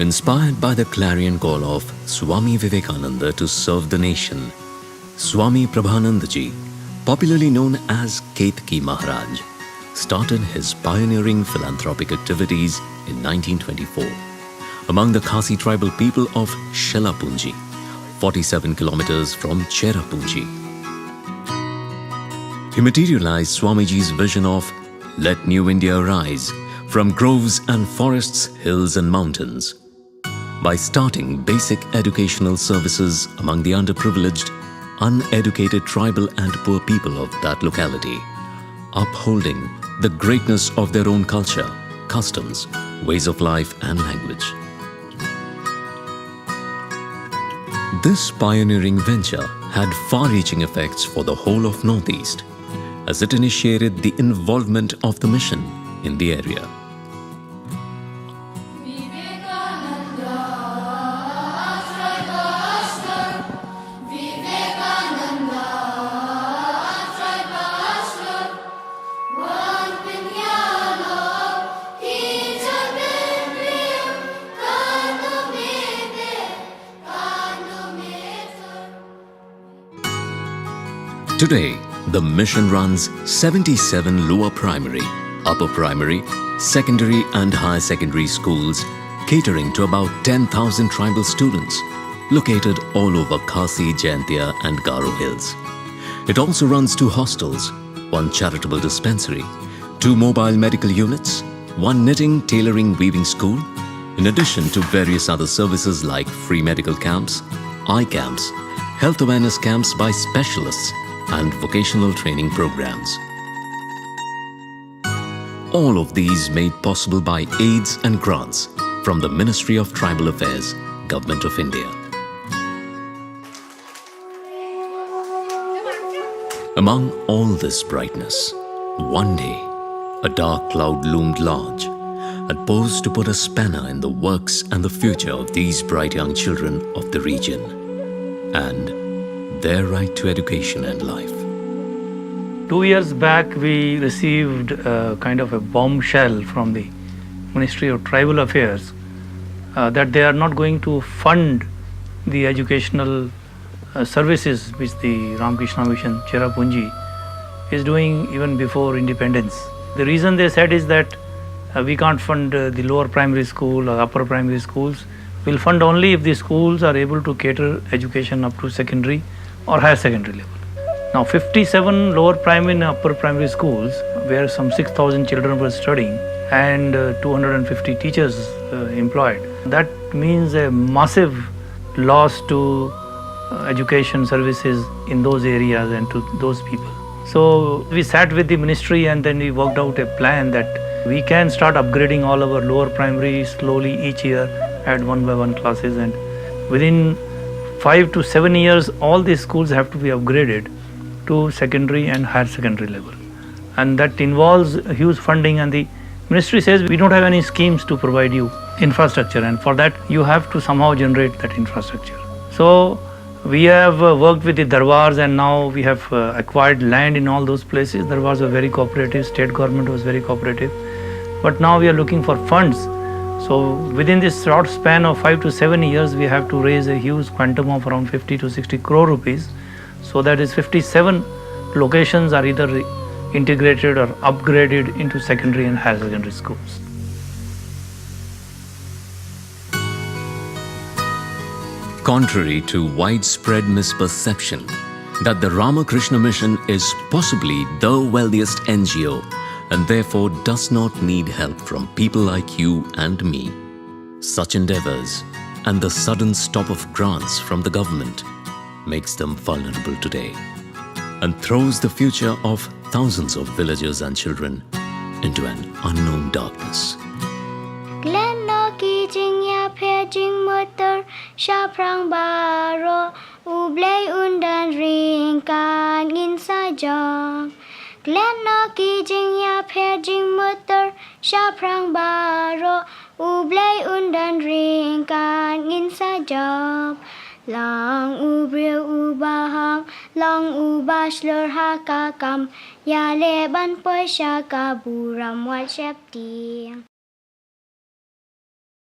Inspired by the clarion call of Swami Vivekananda to serve the nation, Swami Prabhanandaji, popularly known as Ketki Maharaj, started his pioneering philanthropic activities in 1924 among the Khasi tribal people of Shelapunji, 47 kilometers from Cherrapunji. He materialized Swamiji's vision of "Let New India Arise" from groves and forests, hills and mountains by starting basic educational services among the underprivileged, uneducated tribal and poor people of that locality, upholding the greatness of their own culture, customs, ways of life and language. This pioneering venture had far-reaching effects for the whole of Northeast, as it initiated the involvement of the mission in the area. Today, the mission runs 77 lower primary, upper primary, secondary and higher secondary schools, catering to about 10,000 tribal students located all over Khasi, Jaintia and Garo Hills. It also runs 2 hostels, 1 charitable dispensary, 2 mobile medical units, 1 knitting, tailoring, weaving school, in addition to various other services like free medical camps, eye camps, health awareness camps by specialists, and vocational training programs. All of these made possible by aids and grants from the Ministry of Tribal Affairs, Government of India. Among all this brightness, one day, a dark cloud loomed large and posed to put a spanner in the works and the future of these bright young children of the region and their right to education and life. 2 years back, we received a kind of a bombshell from the Ministry of Tribal Affairs that they are not going to fund the educational services which the Ramakrishna Mission Cherrapunji is doing even before independence. The reason they said is that we can't fund the lower primary school or upper primary schools. We'll fund only if the schools are able to cater education up to secondary or higher secondary level. Now 57 lower primary and upper primary schools where some 6,000 children were studying and 250 teachers employed. That means a massive loss to education services in those areas and to those people. So we sat with the ministry and then we worked out a plan that we can start upgrading all our lower primary slowly each year, add 1 by 1 classes, and within 5 to 7 years all these schools have to be upgraded to secondary and higher secondary level. And that involves huge funding, and the ministry says we don't have any schemes to provide you infrastructure, and for that you have to somehow generate that infrastructure. So we have worked with the darbars, and now we have acquired land in all those places. Darbars were very cooperative, state government was very cooperative, but now we are looking for funds. So within this short span of 5 to 7 years, we have to raise a huge quantum of around 50 to 60 crore rupees. So that is 57 locations are either integrated or upgraded into secondary and higher secondary schools. Contrary to widespread misperception that the Ramakrishna Mission is possibly the wealthiest NGO and therefore does not need help from people like you and me, such endeavors and the sudden stop of grants from the government makes them vulnerable today and throws the future of thousands of villagers and children into an unknown darkness. Lang ubril ubahang, lang ubashlur hakakam, ya leban poy shaka buram wat shepti.